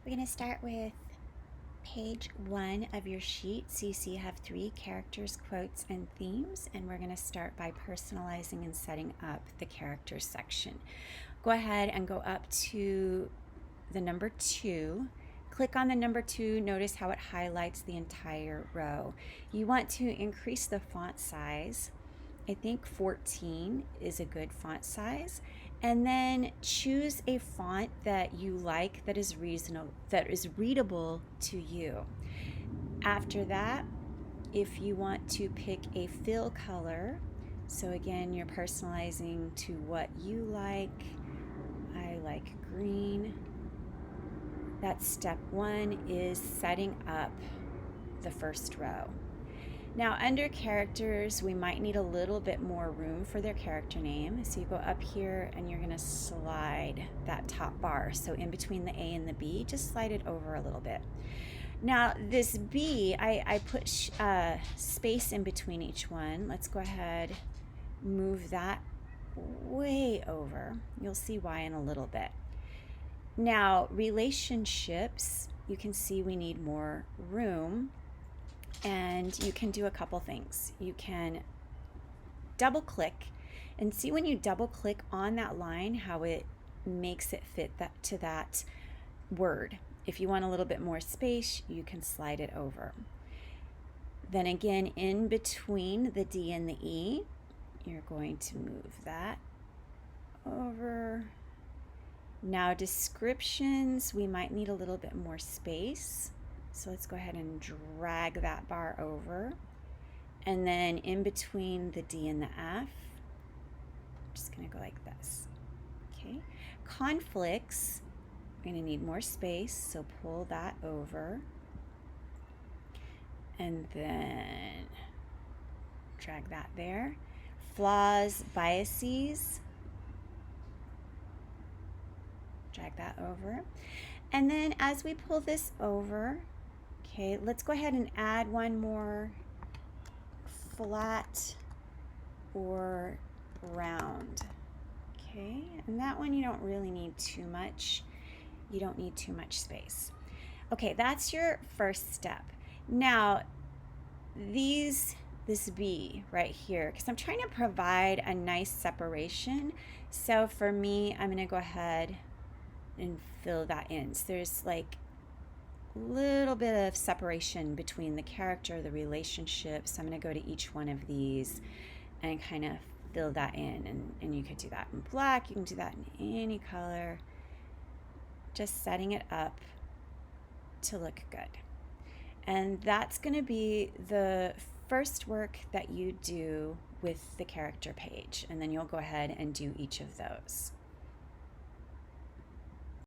We're going to start with page 1 of your sheet. So you see you have 3 characters, quotes, and themes, and we're going to start by personalizing and setting up the characters section. Go ahead and go up to the number 2. Click on the number 2. Notice how it highlights the entire row. You want to increase the font size. I think 14 is a good font size. And then choose a font that you like that is readable to you. After that, if you want to pick a fill color, so again, you're personalizing to what you like. I like green. That's step 1, is setting up the first row. Now under characters, we might need a little bit more room for their character name. So you go up here and you're gonna slide that top bar. So in between the A and the B, just slide it over a little bit. Now this B, I put space in between each one. Let's go ahead, move that way over. You'll see why in a little bit. Now relationships, you can see we need more room. And you can do a couple things. You can double click and see when you double click on that line how it makes it fit to that word. If you want a little bit more space, you can slide it over. Then again, in between the D and the E, you're going to move that over. Now descriptions, we might need a little bit more space. So let's go ahead and drag that bar over. And then in between the D and the F, I'm just gonna go like this, okay? Conflicts, we're gonna need more space, so pull that over. And then drag that there. Flaws, biases, drag that over. And then as we pull this over, okay, let's go ahead and add one more flat or round. Okay, and that one you don't really need too much. You don't need too much space. Okay, that's your first step. Now, this B right here, because I'm trying to provide a nice separation. So for me, I'm gonna go ahead and fill that in. So there's like little bit of separation between the character, the relationship. So I'm going to go to each one of these and kind of fill that in. And you could do that in black, you can do that in any color. Just setting it up to look good. And that's going to be the first work that you do with the character page. And then you'll go ahead and do each of those.